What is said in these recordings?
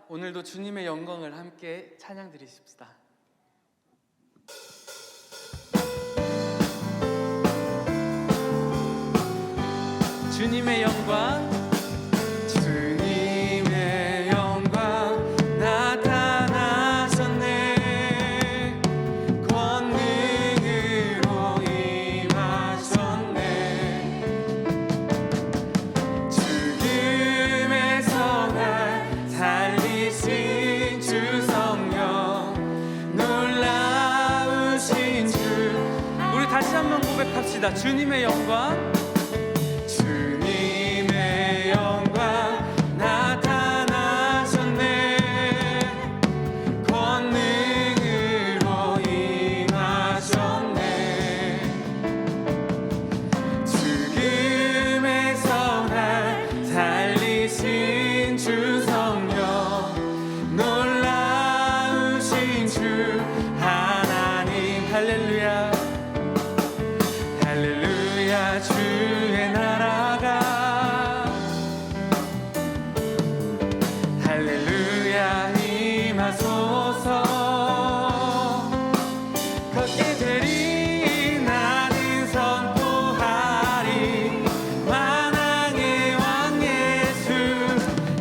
오늘도 주님의 영광을 함께 찬양 드리십시다. 주님의 영광, 주님의 영광 나타나셨네. 권능으로 임하셨네. 죽음에서 날 살리신 주 성령, 놀라우신 주. 우리 다시 한번 고백합시다. 주님의 영광, 주의 나라가 할렐루야 임하소서. 걷게 되리 나는 선포하리 만왕의 왕 예수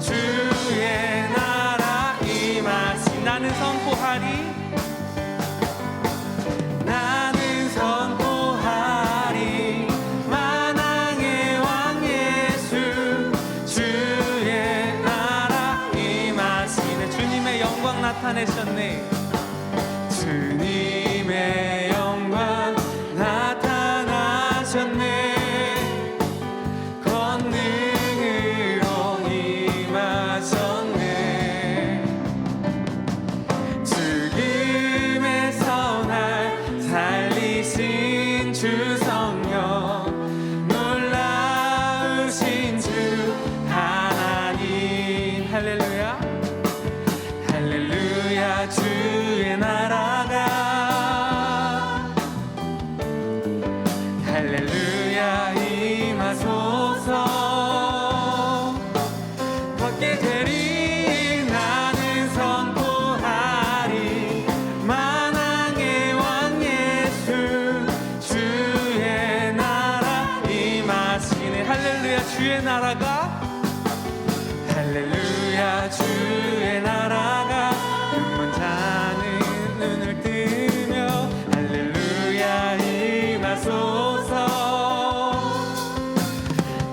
주의 나라 임하시. 나는 선포하리 나타내셨네. 주님의 영광 나타나셨네. 권능으로 임하셨네. 죽음에서 날 살리신 주 성령, 놀라우신 주 하나님. 할렐루야 할렐루야 주의 나라가 할렐루야 임하소서. 걷게 되리 나는 선포하리 만왕의 왕 예수 주의 나라 임하시네. 할렐루야 주의 나라가 할렐루야 주의 나라가 눈먼 자는 눈을 뜨며 할렐루야 임하소서.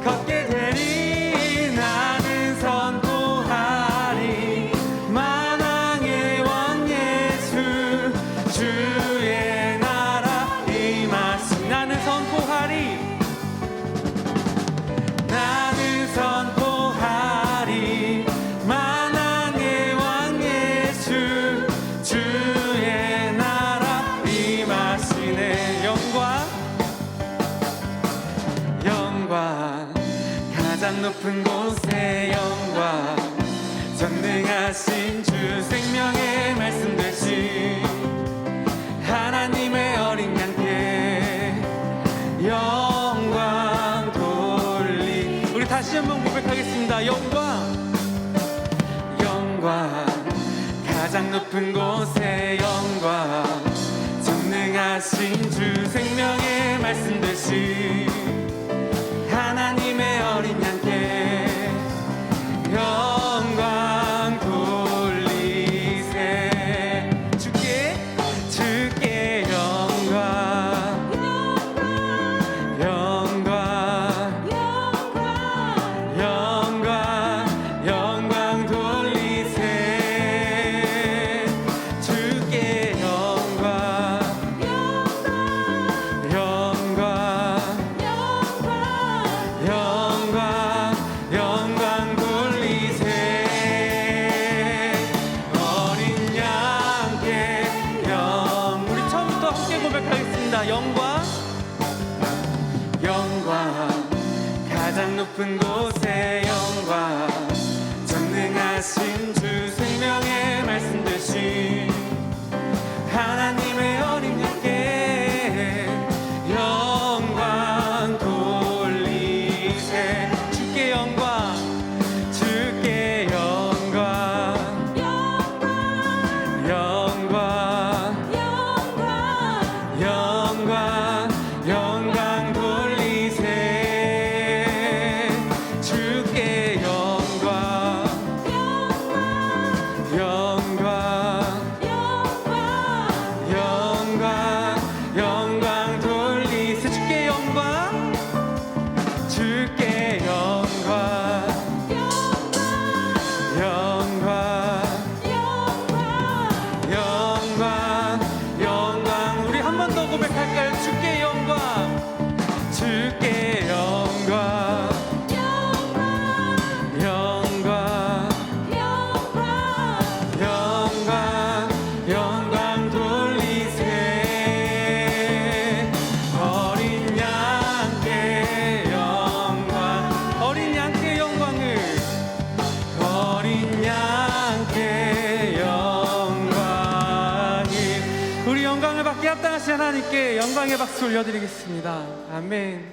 걷게 되리 나는 선포하리 만왕의 왕 예수 주의 나라 임하시. 나는 선포하리 나는 선포하리 만왕의 왕 예수 주의 나라 임하시네. 영광 영광 가장 높은 곳에 영광, 전능하신 주 생명의 말씀 되신 하나님의 어린 양께 영광 돌리. 우리 다시 한번 고백하겠습니다. 영광 영광 가장 높은 곳에 영광, 전능하신 주 생명의 말씀 되신 하나님의 어린 양께 영광 돌리세. 주께 영광 영광 영광 영광 돌리세. 주께 영광 영광 영광 영광 돌리세. 어린 양께 우리 처음부터 함께 고백하겠습니다. 영광 영광 가장 높은 곳에 영광, 전능하신 주 생명의 말씀 되신 하나님의 어린 양께 영광 돌리세. 주께 영광 주께 영광 하나님께 영광의 박수 올려드리겠습니다. 아멘.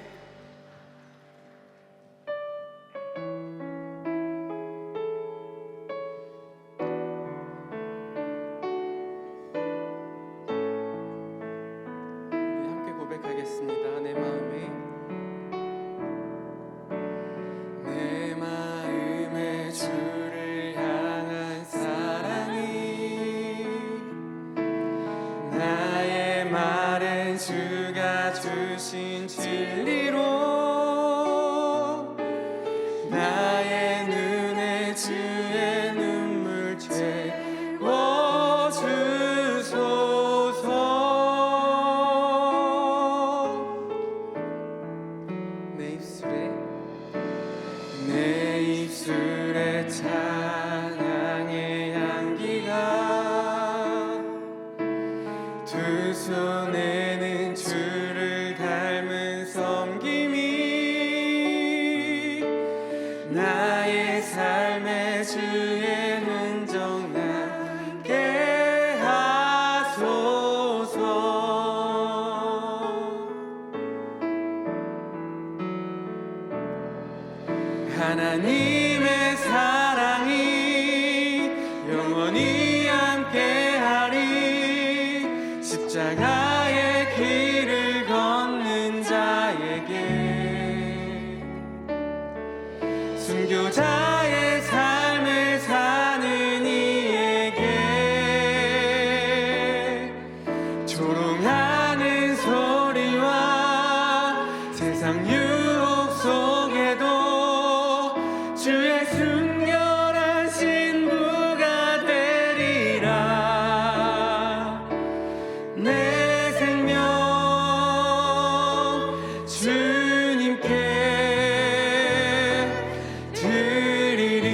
우리 함께 고백하겠습니다. 내 마음에 주를 향한 사랑이 나의 말은 주가 주신 진리로 나의 눈에 주의 눈물 채워주소서. 내 입술에 찬양의 향기가 두 손에는 주를 닮은 섬김이 나의 삶에 주의 흔적 남게 하소서. 하나님의 사랑이 영원히 함께하리. 십자가의 길을 걷는 자에게 순교자의 삶을 사는 이에게 조롱하는 소리와 세상 유혹 속에도 주의 순결한 신부가 되리라. 내 생명 주님께 드리리.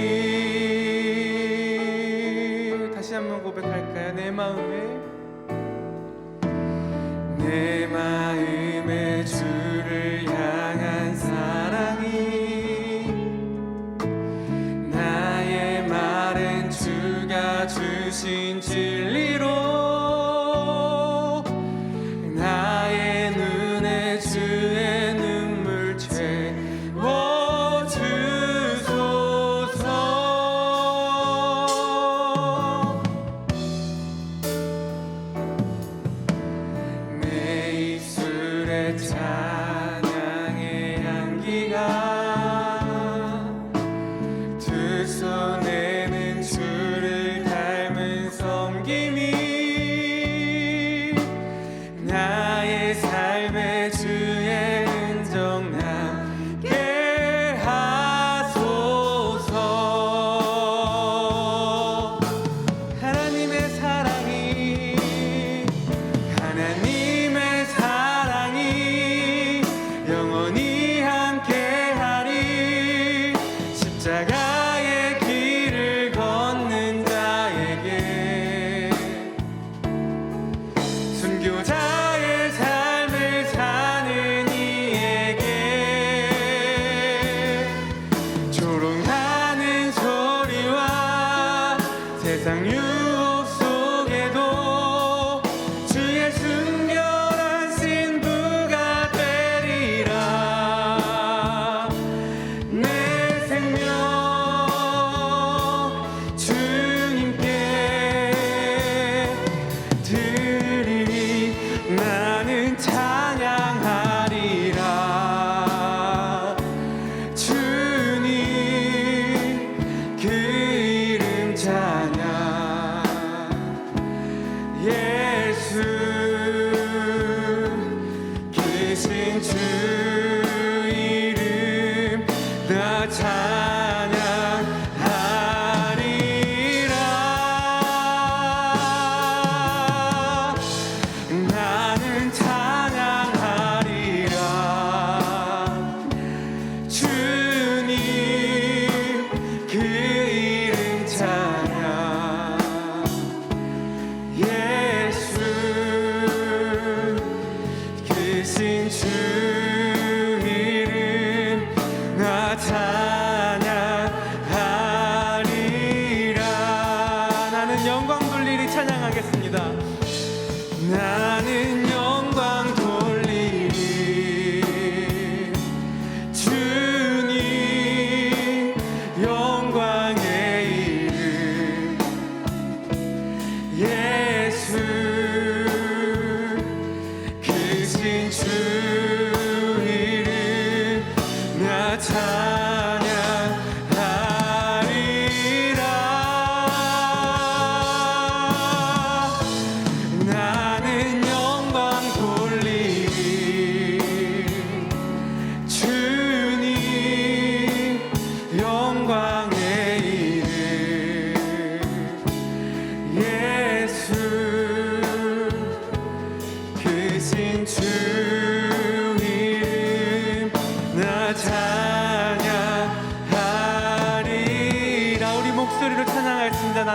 다시 한번 고백할까요? 내 마음에 주를 향한 사랑이 나의 말은 주가 주신 진리로 나의 눈에 주의 눈물 채워주소서. 내 입술에 찬양의 향기가 두 손에는 주를 닮은 섬김이 나의 삶에 주의 흔적 남게 하소서. 하나님의 사랑이 영원히 함께하리. 십자가의 길을 걷는 자에게 순교자의 삶을 사는 이에게 조롱하는 소리와 세상 유혹 속에도 주의 순결한 신부가 되리라. 내 생명 주님께 드리리. 나는 찬양하리라. 주님 그 이름 찬양. 예수 계신 주 이름 나 찬양하리라. 나는 찬양하리라. 주님 그 이름 찬양. 예수 계신 주 이름 나 찬양하리라. 나는 영광 돌리리 찬양하겠습니다. 나는 영광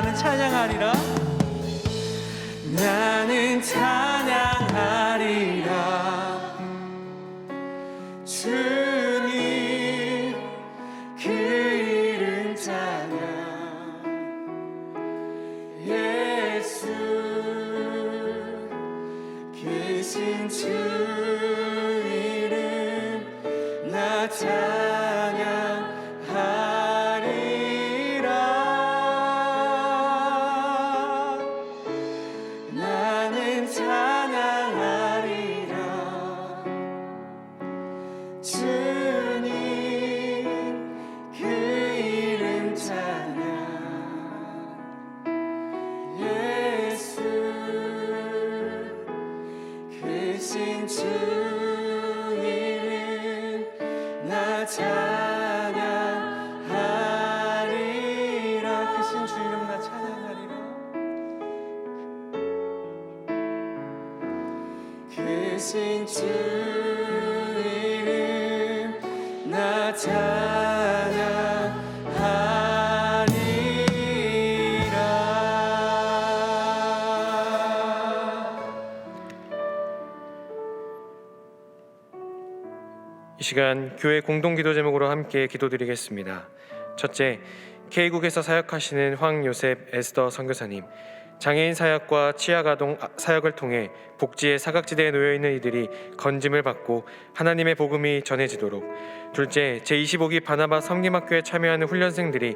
나는 찬양하리라. 나는 찬양하리라. 주님 그 이름 찬양. 예수 계신 주 이름 나 찬양하리라. 나는 찬양하리라. 주님 그 이름 찬양. 예수 크신 주 이름 나 찬양하리라. 크신 주 이름 나 찬양하리라. 크신 주 이름 나 찬양하리라. 이 시간 교회 공동기도 제목으로 함께 기도드리겠습니다. 첫째, K국에서 사역하시는 황요셉 에스더 선교사님, 장애인 사역과 치아가동 사역을 통해 복지의 사각지대에 놓여있는 이들이 건짐을 받고 하나님의 복음이 전해지도록. 둘째, 제25기 바나바 섬김학교에 참여하는 훈련생들이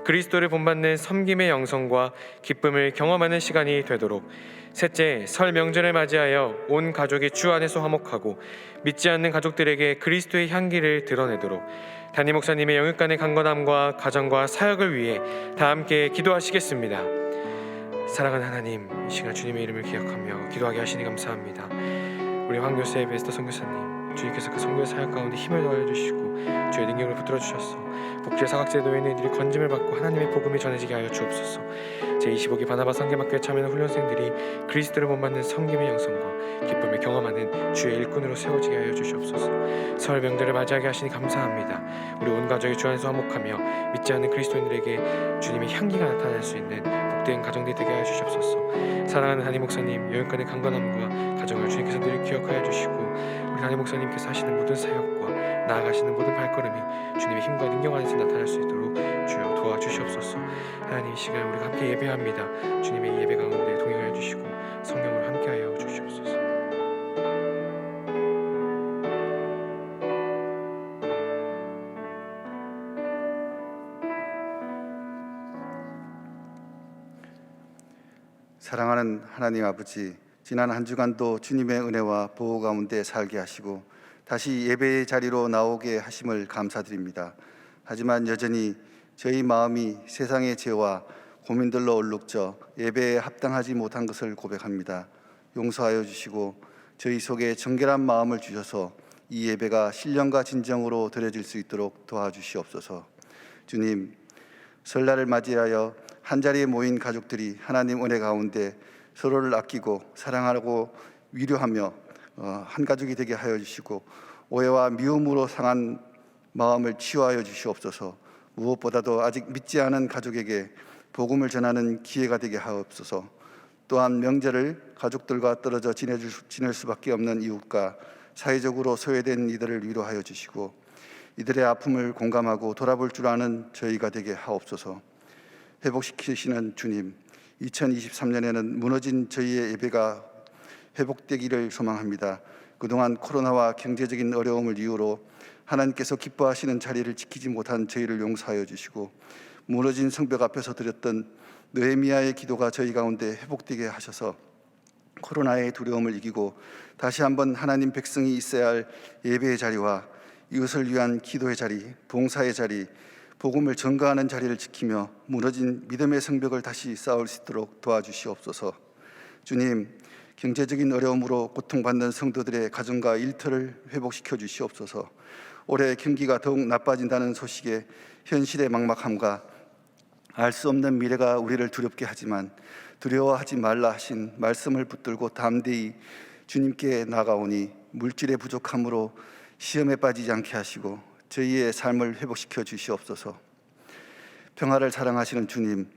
그리스도를 본받는 섬김의 영성과 기쁨을 경험하는 시간이 되도록. 셋째, 설 명절을 맞이하여 온 가족이 주 안에서 화목하고 믿지 않는 가족들에게 그리스도의 향기를 드러내도록. 담임 목사님의 영육간의 강건함과 가정과 사역을 위해 다 함께 기도하시겠습니다. 사랑하는 하나님, 이 시간 주님의 이름을 기억하며 기도하게 하시니 감사합니다. 우리 황요셉 에스더 선교사님, 주님께서 그 선교의 사역 가운데 힘을 더해주시고 주의 능력을 붙들어주셔서 복지의 사각지대에 놓여있는 이들이 건짐을 받고 하나님의 복음이 전해지게 하여 주옵소서. 제25기 바나바 섬김학교에 참여하는 훈련생들이 그리스도를 본받는 섬김의 영성과 기쁨을 경험하는 주의 일꾼으로 세워지게 하여 주시옵소서. 설 명절을 맞이하게 하시니 감사합니다. 우리 온 가족이 주 안에서 화목하며 믿지 않는 그리스도인들에게 주님의 향기가 나타날 수 있는 복된 가정들이 되게 하여 주시옵소서. 사랑하는 담임 목사님, 영육간의 강건함과 가정을 주님께서 늘 기억하여 주시고 우리 담임 목사님께서 하시는 모든 사역과 나아가시는 모든 발걸음이 주님의 힘과 능력 안에서 나타날 수 있도록 주여 도와주시옵소서. 하나님, 이 시간 우리가 함께 예배합니다. 주님의 이 예배 가운데 동행하여 주시고 성령으로 함께하여 주시옵소서. 사랑하는 하나님 아버지, 지난 한 주간도 주님의 은혜와 보호 가운데 살게 하시고 다시 예배의 자리로 나오게 하심을 감사드립니다. 하지만 여전히 저희 마음이 세상의 죄와 고민들로 얼룩져 예배에 합당하지 못한 것을 고백합니다. 용서하여 주시고 저희 속에 정결한 마음을 주셔서 이 예배가 신령과 진정으로 드려질 수 있도록 도와주시옵소서. 주님, 설날을 맞이하여 한자리에 모인 가족들이 하나님 은혜 가운데 서로를 아끼고 사랑하고 위로하며 한 가족이 되게 하여 주시고 오해와 미움으로 상한 마음을 치유하여 주시옵소서. 무엇보다도 아직 믿지 않은 가족에게 복음을 전하는 기회가 되게 하옵소서. 또한 명절을 가족들과 떨어져 지낼 수밖에 없는 이웃과 사회적으로 소외된 이들을 위로하여 주시고 이들의 아픔을 공감하고 돌아볼 줄 아는 저희가 되게 하옵소서. 회복시키시는 주님, 2023년에는 무너진 저희의 예배가 회복되기를 소망합니다. 그동안 코로나와 경제적인 어려움을 이유로 하나님께서 기뻐하시는 자리를 지키지 못한 저희를 용서하여 주시고 무너진 성벽 앞에서 드렸던 느헤미야의 기도가 저희 가운데 회복되게 하셔서 코로나의 두려움을 이기고 다시 한번 하나님 백성이 있어야 할 예배의 자리와 이웃을 위한 기도의 자리, 봉사의 자리, 복음을 전가하는 자리를 지키며 무너진 믿음의 성벽을 다시 쌓을 수 있도록 도와주시옵소서. 주님, 경제적인 어려움으로 고통받는 성도들의 가정과 일터를 회복시켜 주시옵소서. 올해 경기가 더욱 나빠진다는 소식에 현실의 막막함과 알 수 없는 미래가 우리를 두렵게 하지만 두려워하지 말라 하신 말씀을 붙들고 담대히 주님께 나아가오니 물질의 부족함으로 시험에 빠지지 않게 하시고 저희의 삶을 회복시켜 주시옵소서. 평화를 사랑하시는 주님,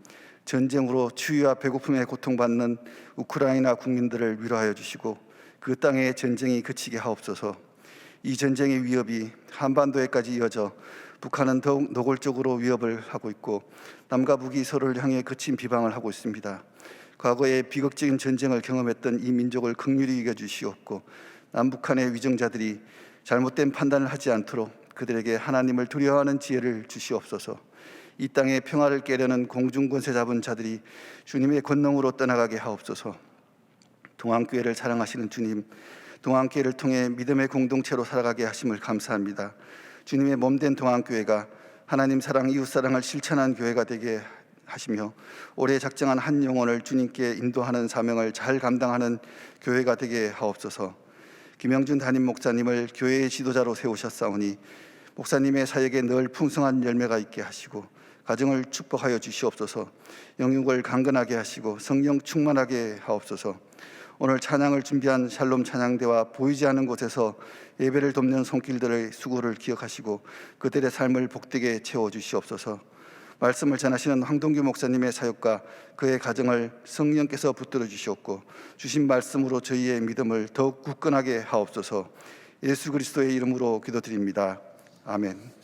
전쟁으로 추위와 배고픔에 고통받는 우크라이나 국민들을 위로하여 주시고 그 땅의 전쟁이 그치게 하옵소서. 이 전쟁의 위협이 한반도에까지 이어져 북한은 더욱 노골적으로 위협을 하고 있고 남과 북이 서로를 향해 거친 비방을 하고 있습니다. 과거에 비극적인 전쟁을 경험했던 이 민족을 긍휼히 여겨주시옵고 남북한의 위정자들이 잘못된 판단을 하지 않도록 그들에게 하나님을 두려워하는 지혜를 주시옵소서. 이 땅의 평화를 깨려는 공중권세 잡은 자들이 주님의 권능으로 떠나가게 하옵소서. 동안교회를 사랑하시는 주님, 동안교회를 통해 믿음의 공동체로 살아가게 하심을 감사합니다. 주님의 몸된 동안교회가 하나님 사랑, 이웃 사랑을 실천한 교회가 되게 하시며 올해 작정한 한 영혼을 주님께 인도하는 사명을 잘 감당하는 교회가 되게 하옵소서. 김영준 담임 목사님을 교회의 지도자로 세우셨사오니 목사님의 사역에 늘 풍성한 열매가 있게 하시고 가정을 축복하여 주시옵소서. 영육을 강건하게 하시고 성령 충만하게 하옵소서. 오늘 찬양을 준비한 샬롬 찬양대와 보이지 않는 곳에서 예배를 돕는 손길들의 수고를 기억하시고 그들의 삶을 복되게 채워주시옵소서. 말씀을 전하시는 황동규 목사님의 사역과 그의 가정을 성령께서 붙들어 주시옵고 주신 말씀으로 저희의 믿음을 더욱 굳건하게 하옵소서. 예수 그리스도의 이름으로 기도드립니다. 아멘.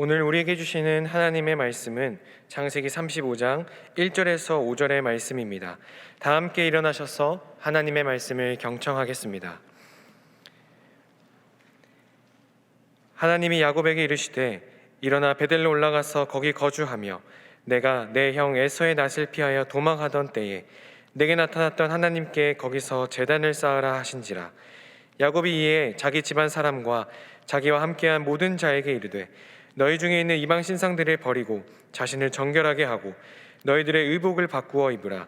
오늘 우리에게 주시는 하나님의 말씀은 창세기 35장 1절에서 5절의 말씀입니다. 다 함께 일어나셔서 하나님의 말씀을 경청하겠습니다. 하나님이 야곱에게 이르시되 일어나 베델로 올라가서 거기 거주하며 내가 내 형 에서의 낯을 피하여 도망하던 때에 내게 나타났던 하나님께 거기서 제단을 쌓으라 하신지라. 야곱이 이에 자기 집안 사람과 자기와 함께한 모든 자에게 이르되 너희 중에 있는 이방 신상들을 버리고 자신을 정결하게 하고 너희들의 의복을 바꾸어 입으라.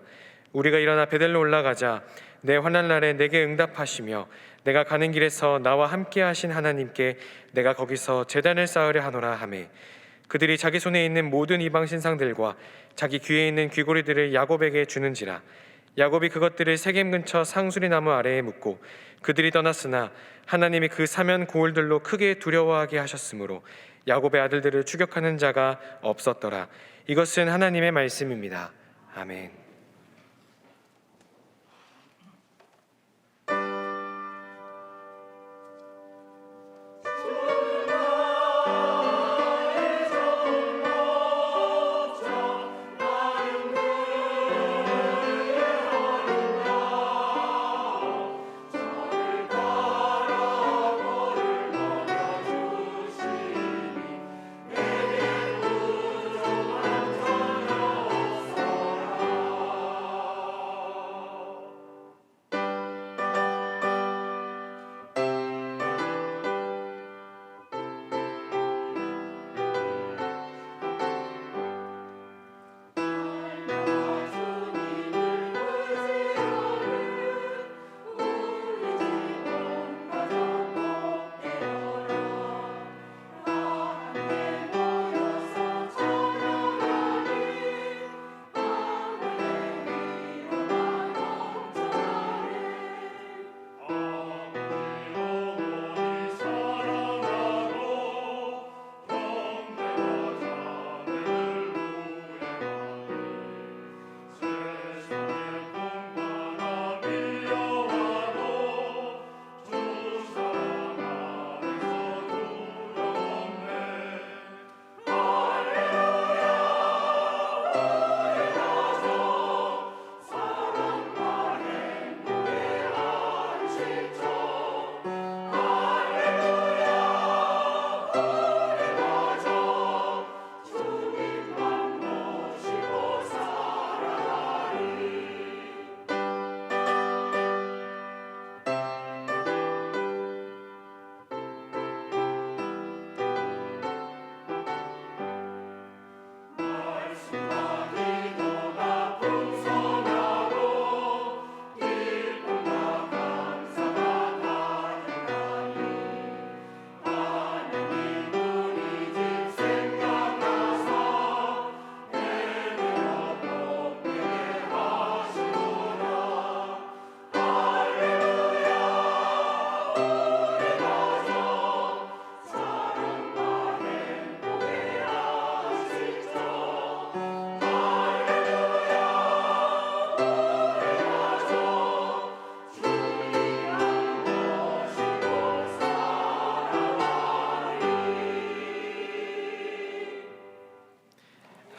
우리가 일어나 베델로 올라가자. 내 환난 날에 내게 응답하시며 내가 가는 길에서 나와 함께 하신 하나님께 내가 거기서 제단을 쌓으려 하노라 하매 그들이 자기 손에 있는 모든 이방 신상들과 자기 귀에 있는 귀고리들을 야곱에게 주는지라. 야곱이 그것들을 세겜 근처 상수리 나무 아래에 묻고 그들이 떠났으나 하나님이 그 사면 고울들로 크게 두려워하게 하셨으므로 야곱의 아들들을 추격하는 자가 없었더라. 이것은 하나님의 말씀입니다. 아멘.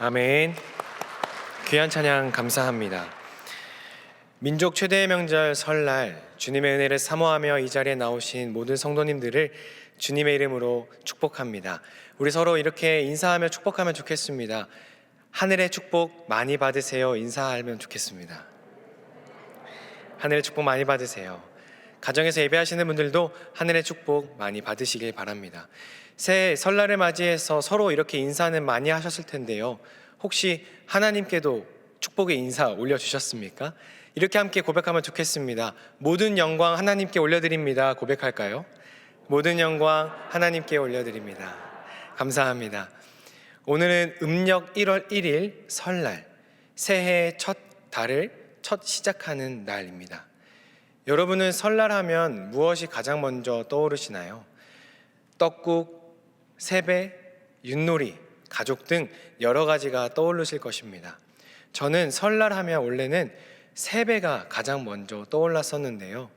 아멘. 귀한 찬양 감사합니다. 민족 최대의 명절 설날, 주님의 은혜를 사모하며 이 자리에 나오신 모든 성도님들을 주님의 이름으로 축복합니다. 우리 서로 이렇게 인사하며 축복하면 좋겠습니다. 하늘의 축복 많이 받으세요. 인사하면 좋겠습니다. 하늘의 축복 많이 받으세요. 가정에서 예배하시는 분들도 하늘의 축복 많이 받으시길 바랍니다. 새해 설날을 맞이해서 서로 이렇게 인사는 많이 하셨을 텐데요. 혹시 하나님께도 축복의 인사 올려주셨습니까? 이렇게 함께 고백하면 좋겠습니다. 모든 영광 하나님께 올려드립니다. 고백할까요? 모든 영광 하나님께 올려드립니다. 감사합니다. 오늘은 음력 1월 1일 설날, 새해의 첫 달을 첫 시작하는 날입니다. 여러분은 설날하면 무엇이 가장 먼저 떠오르시나요? 떡국, 세배, 윷놀이, 가족 등 여러 가지가 떠오르실 것입니다. 저는 설날하면 원래는 세배가 가장 먼저 떠올랐었는데요.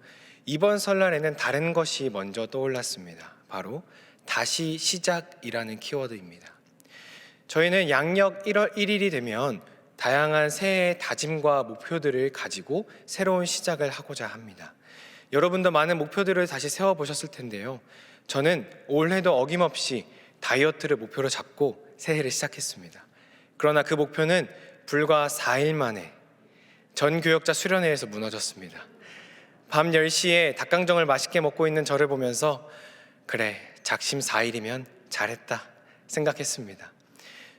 이번 설날에는 다른 것이 먼저 떠올랐습니다. 바로 다시 시작이라는 키워드입니다. 저희는 양력 1월 1일이 되면 다양한 새해의 다짐과 목표들을 가지고 새로운 시작을 하고자 합니다. 여러분도 많은 목표들을 다시 세워보셨을 텐데요. 저는 올해도 어김없이 다이어트를 목표로 잡고 새해를 시작했습니다. 그러나 그 목표는 불과 4일 만에 전 교역자 수련회에서 무너졌습니다. 밤 10시에 닭강정을 맛있게 먹고 있는 저를 보면서 그래, 작심 4일이면 잘했다 생각했습니다.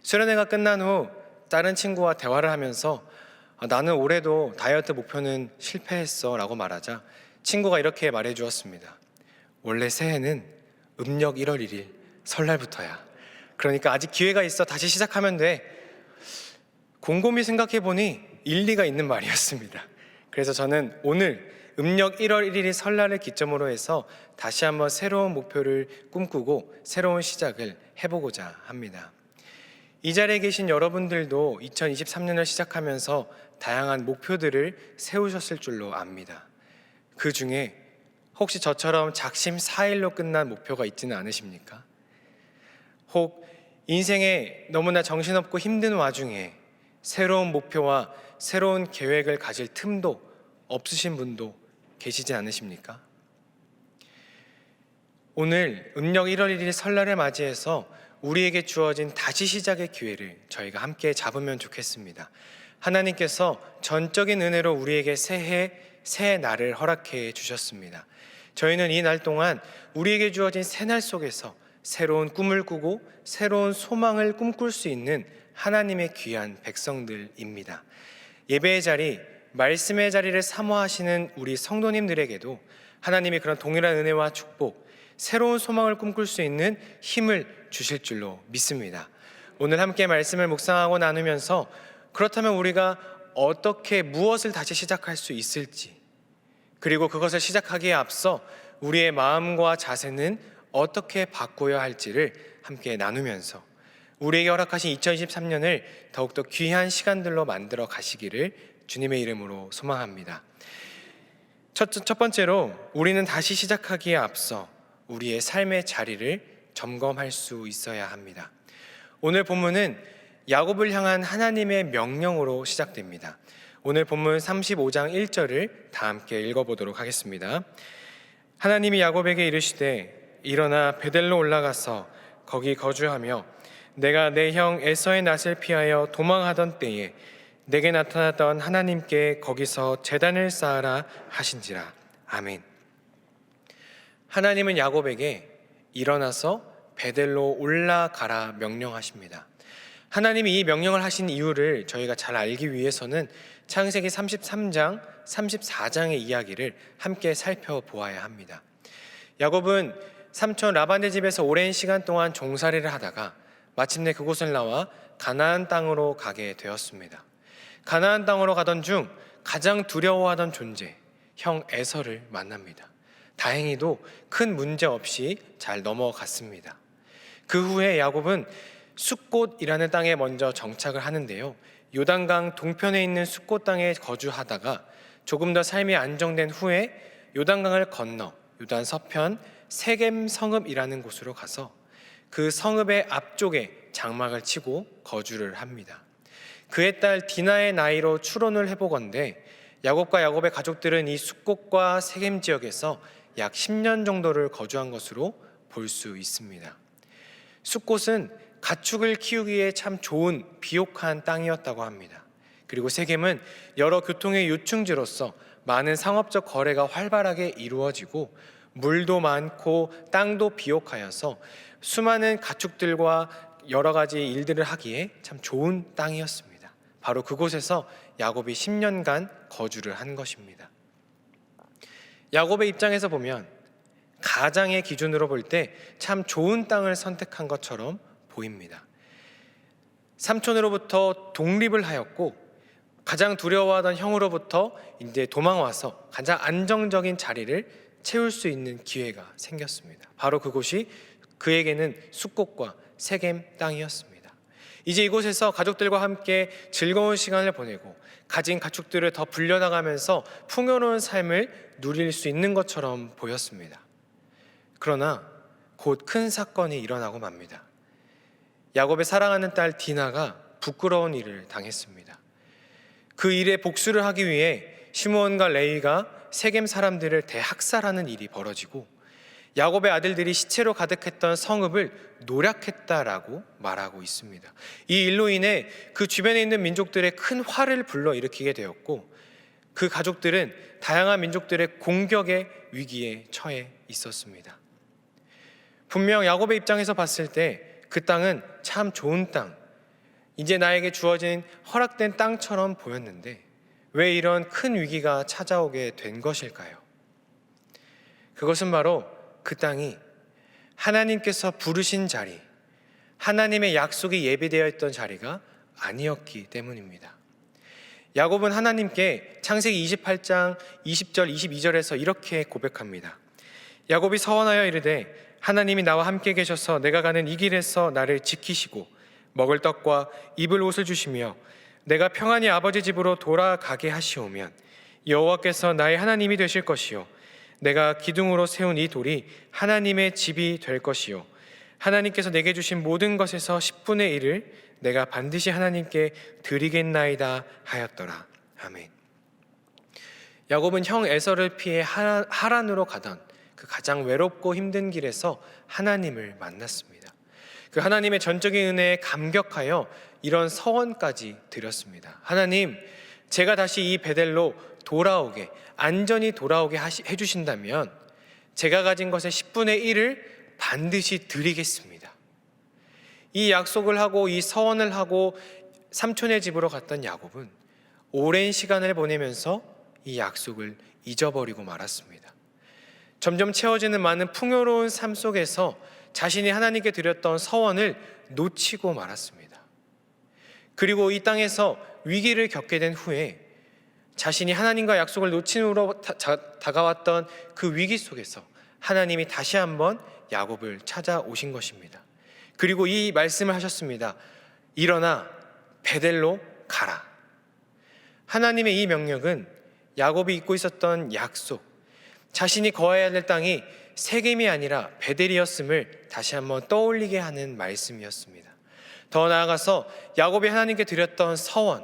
수련회가 끝난 후 다른 친구와 대화를 하면서 나는 올해도 다이어트 목표는 실패했어 라고 말하자 친구가 이렇게 말해 주었습니다. 원래 새해는 음력 1월 1일 설날부터야. 그러니까 아직 기회가 있어. 다시 시작하면 돼. 곰곰이 생각해 보니 일리가 있는 말이었습니다. 그래서 저는 오늘 음력 1월 1일이 설날을 기점으로 해서 다시 한번 새로운 목표를 꿈꾸고 새로운 시작을 해보고자 합니다. 이 자리에 계신 여러분들도 2023년을 시작하면서 다양한 목표들을 세우셨을 줄로 압니다. 그 중에 혹시 저처럼 작심 4일로 끝난 목표가 있지는 않으십니까? 혹 인생에 너무나 정신없고 힘든 와중에 새로운 목표와 새로운 계획을 가질 틈도 없으신 분도 계시지 않으십니까? 오늘 음력 1월 1일 설날을 맞이해서 우리에게 주어진 다시 시작의 기회를 저희가 함께 잡으면 좋겠습니다. 하나님께서 전적인 은혜로 우리에게 새해 날을 허락해 주셨습니다. 저희는 이 날 동안 우리에게 주어진 새날 속에서 새로운 꿈을 꾸고 새로운 소망을 꿈꿀 수 있는 하나님의 귀한 백성들입니다. 예배의 자리, 말씀의 자리를 사모하시는 우리 성도님들에게도 하나님이 그런 동일한 은혜와 축복, 새로운 소망을 꿈꿀 수 있는 힘을 주실 줄로 믿습니다. 오늘 함께 말씀을 묵상하고 나누면서 그렇다면 우리가 어떻게 무엇을 다시 시작할 수 있을지, 그리고 그것을 시작하기에 앞서 우리의 마음과 자세는 어떻게 바꿔야 할지를 함께 나누면서 우리에게 허락하신 2023년을 더욱더 귀한 시간들로 만들어 가시기를 주님의 이름으로 소망합니다. 첫 번째로 우리는 다시 시작하기에 앞서 우리의 삶의 자리를 점검할 수 있어야 합니다. 오늘 본문은 야곱을 향한 하나님의 명령으로 시작됩니다. 오늘 본문 35장 1절을 다 함께 읽어보도록 하겠습니다. 하나님이 야곱에게 이르시되 일어나 베델로 올라가서 거기 거주하며 내가 내 형 에서의 낯을 피하여 도망하던 때에 내게 나타났던 하나님께 거기서 제단을 쌓으라 하신지라. 아멘. 하나님은 야곱에게 일어나서 베델로 올라가라 명령하십니다. 하나님이 이 명령을 하신 이유를 저희가 잘 알기 위해서는 창세기 33장, 34장의 이야기를 함께 살펴보아야 합니다. 야곱은 삼촌 라반의 집에서 오랜 시간 동안 종살이를 하다가 마침내 그곳을 나와 가나안 땅으로 가게 되었습니다. 가나안 땅으로 가던 중 가장 두려워하던 존재, 형 에서를 만납니다. 다행히도 큰 문제 없이 잘 넘어갔습니다. 그 후에 야곱은 숫곳이라는 땅에 먼저 정착을 하는데요. 요단강 동편에 있는 숫곳 땅에 거주하다가 조금 더 삶이 안정된 후에 요단강을 건너 요단 서편 세겜 성읍이라는 곳으로 가서 그 성읍의 앞쪽에 장막을 치고 거주를 합니다. 그의 딸 디나의 나이로 추론을 해보건대 야곱과 야곱의 가족들은 이 숫곳과 세겜 지역에서 약 10년 정도를 거주한 것으로 볼 수 있습니다. 숫곳은 가축을 키우기에 참 좋은 비옥한 땅이었다고 합니다. 그리고 세겜은 여러 교통의 요충지로서 많은 상업적 거래가 활발하게 이루어지고 물도 많고 땅도 비옥하여서 수많은 가축들과 여러 가지 일들을 하기에 참 좋은 땅이었습니다. 바로 그곳에서 야곱이 10년간 거주를 한 것입니다. 야곱의 입장에서 보면 가장의 기준으로 볼 때 참 좋은 땅을 선택한 것처럼 보입니다. 삼촌으로부터 독립을 하였고 가장 두려워하던 형으로부터 이제 도망와서 가장 안정적인 자리를 채울 수 있는 기회가 생겼습니다. 바로 그곳이 그에게는 숫곳과 세겜 땅이었습니다. 이제 이곳에서 가족들과 함께 즐거운 시간을 보내고 가진 가축들을 더 불려나가면서 풍요로운 삶을 누릴 수 있는 것처럼 보였습니다. 그러나 곧 큰 사건이 일어나고 맙니다. 야곱의 사랑하는 딸 디나가 부끄러운 일을 당했습니다. 그 일에 복수를 하기 위해 시므온과 레위가 세겜 사람들을 대학살하는 일이 벌어지고 야곱의 아들들이 시체로 가득했던 성읍을 노략했다라고 말하고 있습니다. 이 일로 인해 그 주변에 있는 민족들의 큰 화를 불러일으키게 되었고 그 가족들은 다양한 민족들의 공격의 위기에 처해 있었습니다. 분명 야곱의 입장에서 봤을 때 그 땅은 참 좋은 땅, 이제 나에게 주어진 허락된 땅처럼 보였는데 왜 이런 큰 위기가 찾아오게 된 것일까요? 그것은 바로 그 땅이 하나님께서 부르신 자리, 하나님의 약속이 예비되어 있던 자리가 아니었기 때문입니다. 야곱은 하나님께 창세기 28장 20절 22절에서 이렇게 고백합니다. 야곱이 서원하여 이르되 하나님이 나와 함께 계셔서 내가 가는 이 길에서 나를 지키시고 먹을 떡과 입을 옷을 주시며 내가 평안히 아버지 집으로 돌아가게 하시오면 여호와께서 나의 하나님이 되실 것이요 내가 기둥으로 세운 이 돌이 하나님의 집이 될 것이요 하나님께서 내게 주신 모든 것에서 10분의 1을 내가 반드시 하나님께 드리겠나이다 하였더라. 아멘. 야곱은 형 에서를 피해 하란으로 가던 그 가장 외롭고 힘든 길에서 하나님을 만났습니다. 그 하나님의 전적인 은혜에 감격하여 이런 서원까지 드렸습니다. 하나님, 제가 다시 이 베델로 돌아오게, 안전히 돌아오게 해주신다면 제가 가진 것의 10분의 1을 반드시 드리겠습니다. 이 약속을 하고 이 서원을 하고 삼촌의 집으로 갔던 야곱은 오랜 시간을 보내면서 이 약속을 잊어버리고 말았습니다. 점점 채워지는 많은 풍요로운 삶 속에서 자신이 하나님께 드렸던 서원을 놓치고 말았습니다. 그리고 이 땅에서 위기를 겪게 된 후에 자신이 하나님과 약속을 놓친 후로 다가왔던 그 위기 속에서 하나님이 다시 한번 야곱을 찾아오신 것입니다. 그리고 이 말씀을 하셨습니다. 일어나 베델로 가라. 하나님의 이 명령은 야곱이 잊고 있었던 약속, 자신이 거해야 될 땅이 세겜이 아니라 베델이었음을 다시 한번 떠올리게 하는 말씀이었습니다. 더 나아가서 야곱이 하나님께 드렸던 서원,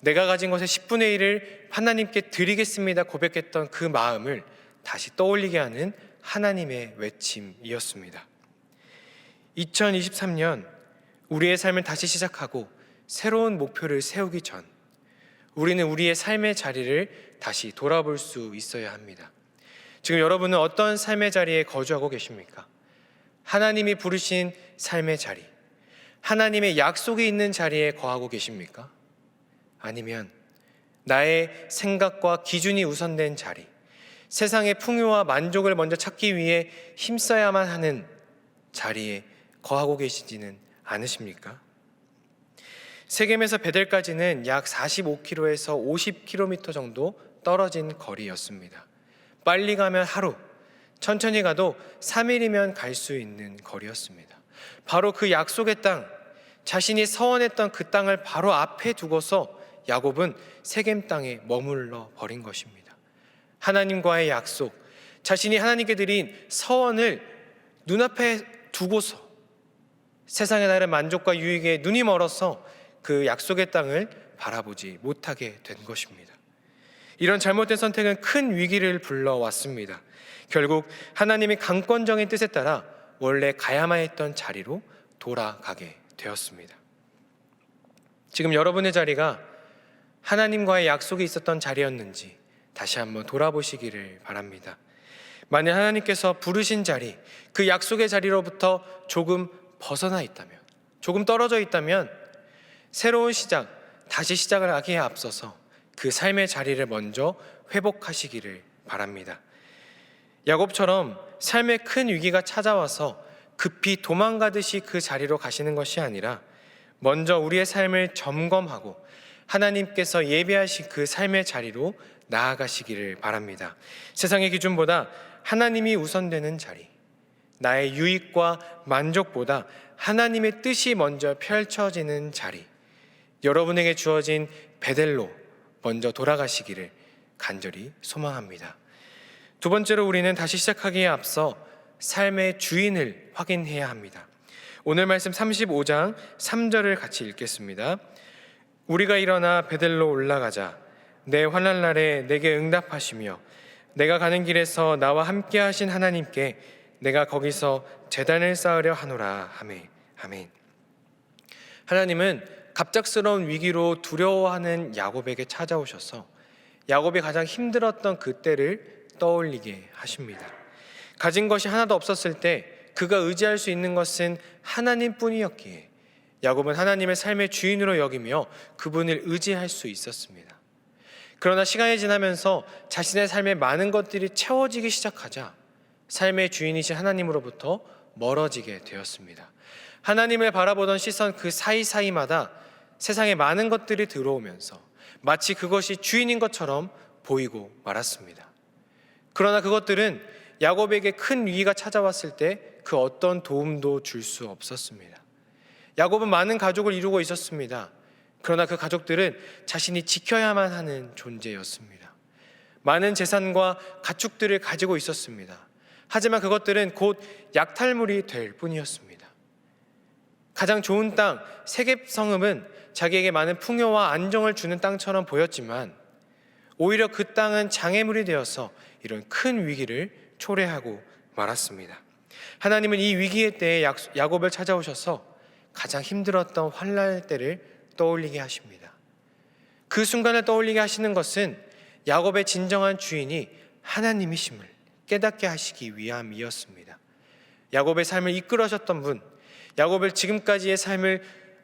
내가 가진 것의 10분의 1을 하나님께 드리겠습니다 고백했던 그 마음을 다시 떠올리게 하는 하나님의 외침이었습니다. 2023년 우리의 삶을 다시 시작하고 새로운 목표를 세우기 전 우리는 우리의 삶의 자리를 다시 돌아볼 수 있어야 합니다. 지금 여러분은 어떤 삶의 자리에 거주하고 계십니까? 하나님이 부르신 삶의 자리, 하나님의 약속이 있는 자리에 거하고 계십니까? 아니면 나의 생각과 기준이 우선된 자리, 세상의 풍요와 만족을 먼저 찾기 위해 힘써야만 하는 자리에 거하고 계시지는 않으십니까? 세겜에서 베델까지는 약 45km에서 50km 정도 떨어진 거리였습니다. 빨리 가면 하루, 천천히 가도 3일이면 갈 수 있는 거리였습니다. 바로 그 약속의 땅, 자신이 서원했던 그 땅을 바로 앞에 두고서 야곱은 세겜 땅에 머물러 버린 것입니다. 하나님과의 약속, 자신이 하나님께 드린 서원을 눈앞에 두고서 세상의 다른 만족과 유익에 눈이 멀어서 그 약속의 땅을 바라보지 못하게 된 것입니다. 이런 잘못된 선택은 큰 위기를 불러왔습니다. 결국 하나님이 강권적인 뜻에 따라 원래 가야만 했던 자리로 돌아가게 되었습니다. 지금 여러분의 자리가 하나님과의 약속이 있었던 자리였는지 다시 한번 돌아보시기를 바랍니다. 만약 하나님께서 부르신 자리, 그 약속의 자리로부터 조금 벗어나 있다면, 조금 떨어져 있다면 새로운 시작, 다시 시작을 하기에 앞서서 그 삶의 자리를 먼저 회복하시기를 바랍니다. 야곱처럼 삶의 큰 위기가 찾아와서 급히 도망가듯이 그 자리로 가시는 것이 아니라 먼저 우리의 삶을 점검하고 하나님께서 예비하신 그 삶의 자리로 나아가시기를 바랍니다. 세상의 기준보다 하나님이 우선되는 자리, 나의 유익과 만족보다 하나님의 뜻이 먼저 펼쳐지는 자리, 여러분에게 주어진 베델로 먼저 돌아가시기를 간절히 소망합니다. 두 번째로 우리는 다시 시작하기에 앞서 삶의 주인을 확인해야 합니다. 오늘 말씀 35장 3절을 같이 읽겠습니다. 우리가 일어나 베델로 올라가자. 내 환난 날에 내게 응답하시며 내가 가는 길에서 나와 함께 하신 하나님께 내가 거기서 제단을 쌓으려 하노라. 아멘. 하나님은 갑작스러운 위기로 두려워하는 야곱에게 찾아오셔서 야곱이 가장 힘들었던 그때를 떠올리게 하십니다. 가진 것이 하나도 없었을 때 그가 의지할 수 있는 것은 하나님뿐이었기에 야곱은 하나님의 삶의 주인으로 여기며 그분을 의지할 수 있었습니다. 그러나 시간이 지나면서 자신의 삶에 많은 것들이 채워지기 시작하자 삶의 주인이신 하나님으로부터 멀어지게 되었습니다. 하나님을 바라보던 시선 그 사이사이마다 세상에 많은 것들이 들어오면서 마치 그것이 주인인 것처럼 보이고 말았습니다. 그러나 그것들은 야곱에게 큰 위기가 찾아왔을 때 그 어떤 도움도 줄 수 없었습니다. 야곱은 많은 가족을 이루고 있었습니다. 그러나 그 가족들은 자신이 지켜야만 하는 존재였습니다. 많은 재산과 가축들을 가지고 있었습니다. 하지만 그것들은 곧 약탈물이 될 뿐이었습니다. 가장 좋은 땅 세굣 성읍은 자기에게 많은 풍요와 안정을 주는 땅처럼 보였지만 오히려 그 땅은 장애물이 되어서 이런 큰 위기를 초래하고 말았습니다. 하나님은 이 위기의 때에 야곱을 찾아오셔서 가장 힘들었던 환난 때를 떠올리게 하십니다. 그 순간을 떠올리게 하시는 것은 야곱의 진정한 주인이 하나님이심을 깨닫게 하시기 위함이었습니다. 야곱의 삶을 이끌어셨던 분, 야곱을 지금까지의 삶을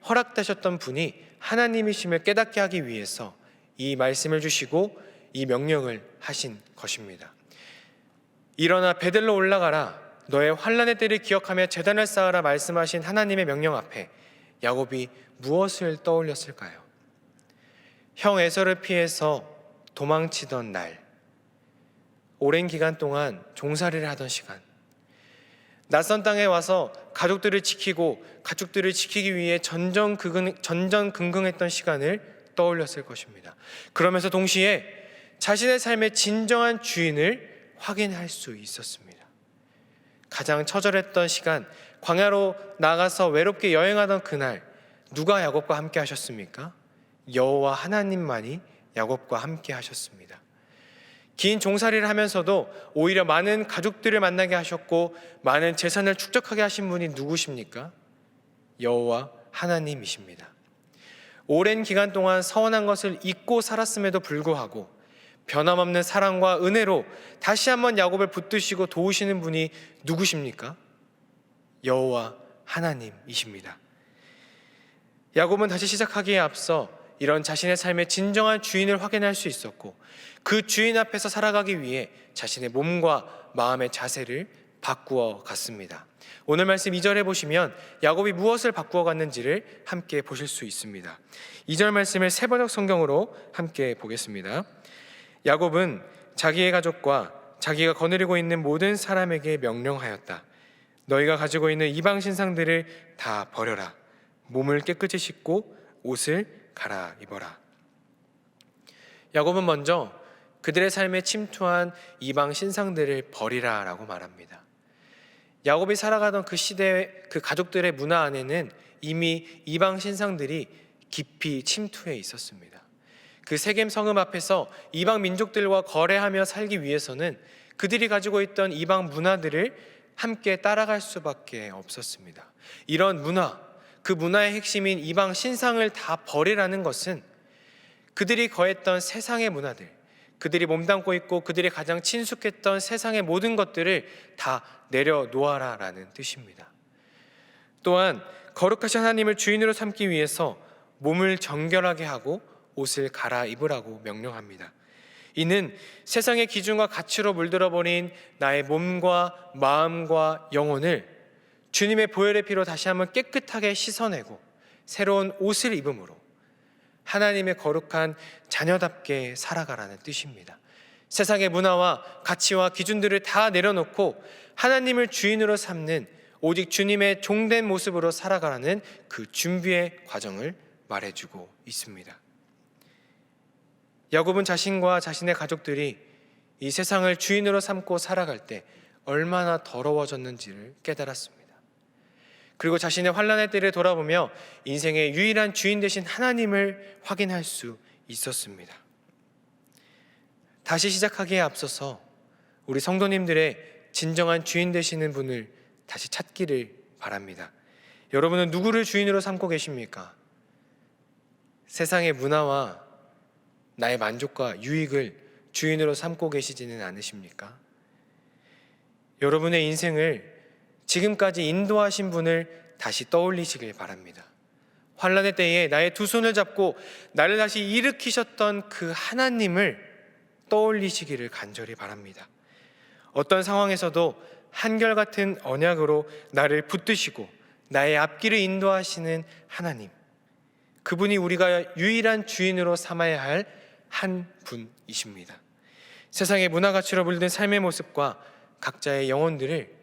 허락되셨던 분이 하나님이심을 깨닫게 하기 위해서 이 말씀을 주시고 이 명령을 하신 것입니다. 일어나 베델로 올라가라. 너의 환난의 때를 기억하며 제단을 쌓으라 말씀하신 하나님의 명령 앞에 야곱이 무엇을 떠올렸을까요? 형 에서를 피해서 도망치던 날, 오랜 기간 동안 종살이를 하던 시간, 낯선 땅에 와서 가족들을 지키기 위해 전전긍긍했던 시간을 떠올렸을 것입니다. 그러면서 동시에 자신의 삶의 진정한 주인을 확인할 수 있었습니다. 가장 처절했던 시간, 광야로 나가서 외롭게 여행하던 그날, 누가 야곱과 함께 하셨습니까? 여호와 하나님만이 야곱과 함께 하셨습니다. 긴 종살이를 하면서도 오히려 많은 가족들을 만나게 하셨고 많은 재산을 축적하게 하신 분이 누구십니까? 여호와 하나님이십니다. 오랜 기간 동안 서운한 것을 잊고 살았음에도 불구하고 변함없는 사랑과 은혜로 다시 한번 야곱을 붙드시고 도우시는 분이 누구십니까? 여호와 하나님이십니다. 야곱은 다시 시작하기에 앞서 이런 자신의 삶의 진정한 주인을 확인할 수 있었고 그 주인 앞에서 살아가기 위해 자신의 몸과 마음의 자세를 바꾸어 갔습니다. 오늘 말씀 2절에 보시면 야곱이 무엇을 바꾸어 갔는지를 함께 보실 수 있습니다. 2절 말씀을 세번역 성경으로 함께 보겠습니다. 야곱은 자기의 가족과 자기가 거느리고 있는 모든 사람에게 명령하였다. 너희가 가지고 있는 이방 신상들을 다 버려라. 몸을 깨끗이 씻고 옷을 갈아입어라. 야곱은 먼저 그들의 삶에 침투한 이방 신상들을 버리라라고 말합니다. 야곱이 살아가던 그 시대 그 가족들의 문화 안에는 이미 이방 신상들이 깊이 침투해 있었습니다. 그 세겜 성읍 앞에서 이방 민족들과 거래하며 살기 위해서는 그들이 가지고 있던 이방 문화들을 함께 따라갈 수밖에 없었습니다. 이런 문화, 그 문화의 핵심인 이방 신상을 다 버리라는 것은 그들이 거했던 세상의 문화들, 그들이 몸담고 있고 그들이 가장 친숙했던 세상의 모든 것들을 다 내려놓아라라는 뜻입니다. 또한 거룩하신 하나님을 주인으로 삼기 위해서 몸을 정결하게 하고 옷을 갈아입으라고 명령합니다. 이는 세상의 기준과 가치로 물들어버린 나의 몸과 마음과 영혼을 주님의 보혈의 피로 다시 한번 깨끗하게 씻어내고 새로운 옷을 입음으로 하나님의 거룩한 자녀답게 살아가라는 뜻입니다. 세상의 문화와 가치와 기준들을 다 내려놓고 하나님을 주인으로 삼는 오직 주님의 종된 모습으로 살아가라는 그 준비의 과정을 말해주고 있습니다. 야곱은 자신과 자신의 가족들이 이 세상을 주인으로 삼고 살아갈 때 얼마나 더러워졌는지를 깨달았습니다. 그리고 자신의 환난의 때를 돌아보며 인생의 유일한 주인 되신 하나님을 확인할 수 있었습니다. 다시 시작하기에 앞서서 우리 성도님들의 진정한 주인 되시는 분을 다시 찾기를 바랍니다. 여러분은 누구를 주인으로 삼고 계십니까? 세상의 문화와 나의 만족과 유익을 주인으로 삼고 계시지는 않으십니까? 여러분의 인생을 지금까지 인도하신 분을 다시 떠올리시길 바랍니다. 환난의 때에 나의 두 손을 잡고 나를 다시 일으키셨던 그 하나님을 떠올리시기를 간절히 바랍니다. 어떤 상황에서도 한결같은 언약으로 나를 붙드시고 나의 앞길을 인도하시는 하나님, 그분이 우리가 유일한 주인으로 삼아야 할 한 분이십니다. 세상의 문화 가치로 물든 삶의 모습과 각자의 영혼들을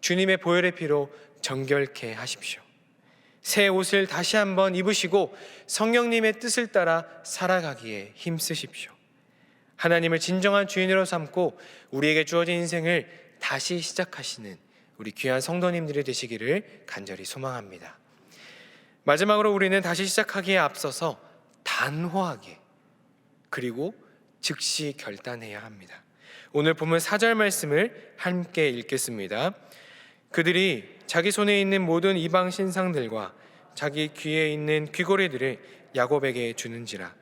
주님의 보혈의 피로 정결케 하십시오. 새 옷을 다시 한번 입으시고 성령님의 뜻을 따라 살아가기에 힘쓰십시오. 하나님을 진정한 주인으로 삼고 우리에게 주어진 인생을 다시 시작하시는 우리 귀한 성도님들이 되시기를 간절히 소망합니다. 마지막으로 우리는 다시 시작하기에 앞서서 단호하게 그리고 즉시 결단해야 합니다. 오늘 본문 4절 말씀을 함께 읽겠습니다. 그들이 자기 손에 있는 모든 이방 신상들과 자기 귀에 있는 귀고리들을 야곱에게 주는지라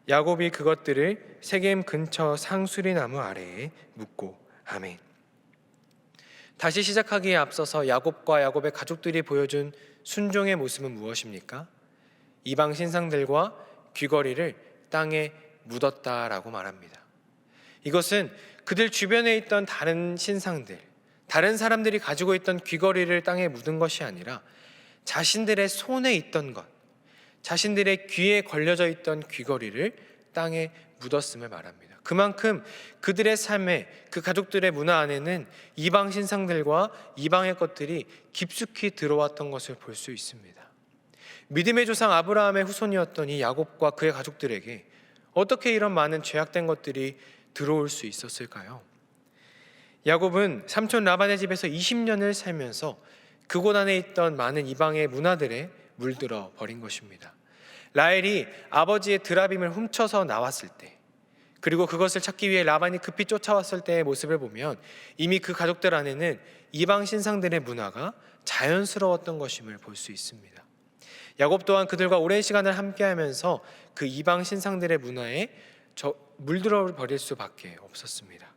야곱이 그것들을 세겜 근처 상수리 나무 아래에 묻고 아멘. 다시 시작하기에 앞서서 야곱과 야곱의 가족들이 보여준 순종의 모습은 무엇입니까? 이방 신상들과 귀걸이를 땅에 묻었다라고 말합니다. 이것은 그들 주변에 있던 다른 신상들, 다른 사람들이 가지고 있던 귀걸이를 땅에 묻은 것이 아니라 자신들의 손에 있던 것, 자신들의 귀에 걸려져 있던 귀걸이를 땅에 묻었음을 말합니다. 그만큼 그들의 삶에, 그 가족들의 문화 안에는 이방 신상들과 이방의 것들이 깊숙이 들어왔던 것을 볼 수 있습니다. 믿음의 조상 아브라함의 후손이었던 이 야곱과 그의 가족들에게 어떻게 이런 많은 죄악된 것들이 들어올 수 있었을까요? 야곱은 삼촌 라반의 집에서 20년을 살면서 그곳 안에 있던 많은 이방의 문화들에 물들어 버린 것입니다. 라헬이 아버지의 드라빔을 훔쳐서 나왔을 때, 그리고 그것을 찾기 위해 라반이 급히 쫓아왔을 때의 모습을 보면 이미 그 가족들 안에는 이방 신상들의 문화가 자연스러웠던 것임을 볼 수 있습니다. 야곱 또한 그들과 오랜 시간을 함께하면서 그 이방 신상들의 문화에 물들어 버릴 수밖에 없었습니다.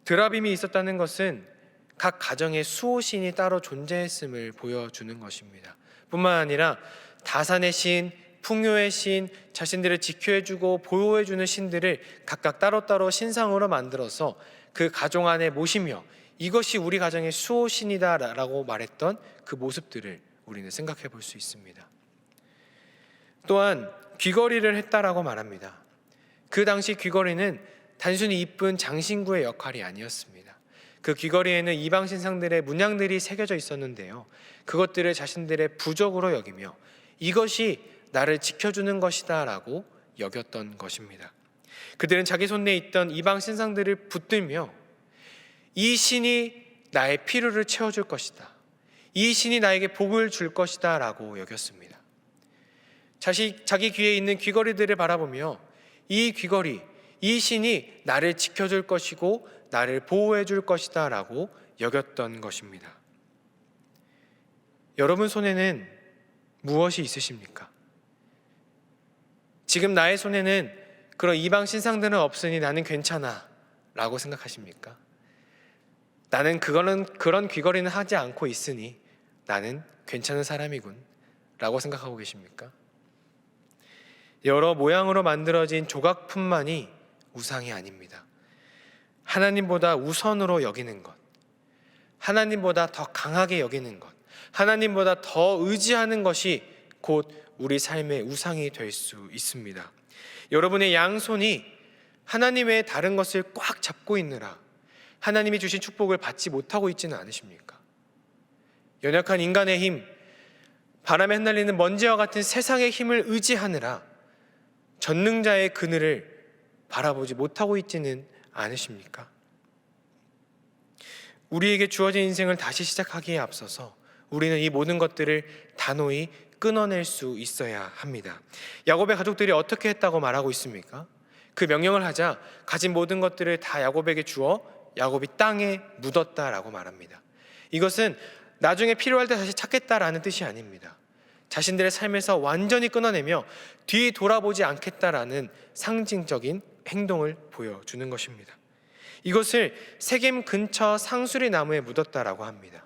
드라빔이 있었다는 것은 각 가정에 수호신이 따로 존재했음을 보여주는 것입니다. 뿐만 아니라 다산의 신, 풍요의 신, 자신들을 지켜주고 보호해주는 신들을 각각 따로따로 신상으로 만들어서 그 가정 안에 모시며 이것이 우리 가정의 수호신이다라고 말했던 그 모습들을 우리는 생각해 볼 수 있습니다. 또한 귀걸이를 했다라고 말합니다. 그 당시 귀걸이는 단순히 이쁜 장신구의 역할이 아니었습니다. 그 귀걸이에는 이방 신상들의 문양들이 새겨져 있었는데요, 그것들을 자신들의 부적으로 여기며 이것이 나를 지켜주는 것이다 라고 여겼던 것입니다. 그들은 자기 손에 있던 이방 신상들을 붙들며 이 신이 나의 필요를 채워줄 것이다. 이 신이 나에게 복을 줄 것이다 라고 여겼습니다. 자기 귀에 있는 귀걸이들을 바라보며 이 귀걸이, 이 신이 나를 지켜줄 것이고 나를 보호해 줄 것이다 라고 여겼던 것입니다. 여러분 손에는 무엇이 있으십니까? 지금 나의 손에는 그런 이방 신상들은 없으니 나는 괜찮아 라고 생각하십니까? 나는 그런 귀걸이는 하지 않고 있으니 나는 괜찮은 사람이군 라고 생각하고 계십니까? 여러 모양으로 만들어진 조각품만이 우상이 아닙니다. 하나님보다 우선으로 여기는 것, 하나님보다 더 강하게 여기는 것, 하나님보다 더 의지하는 것이 곧 우리 삶의 우상이 될 수 있습니다. 여러분의 양손이 하나님 외에 다른 것을 꽉 잡고 있느라 하나님이 주신 축복을 받지 못하고 있지는 않으십니까? 연약한 인간의 힘, 바람에 흩날리는 먼지와 같은 세상의 힘을 의지하느라 전능자의 그늘을 바라보지 못하고 있지는 않으십니까? 우리에게 주어진 인생을 다시 시작하기에 앞서서 우리는 이 모든 것들을 단호히 끊어낼 수 있어야 합니다. 야곱의 가족들이 어떻게 했다고 말하고 있습니까? 그 명령을 하자 가진 모든 것들을 다 야곱에게 주어 야곱이 땅에 묻었다라고 말합니다. 이것은 나중에 필요할 때 다시 찾겠다라는 뜻이 아닙니다. 자신들의 삶에서 완전히 끊어내며 뒤 돌아보지 않겠다라는 상징적인 행동을 보여주는 것입니다. 이것을 세겜 근처 상수리 나무에 묻었다라고 합니다.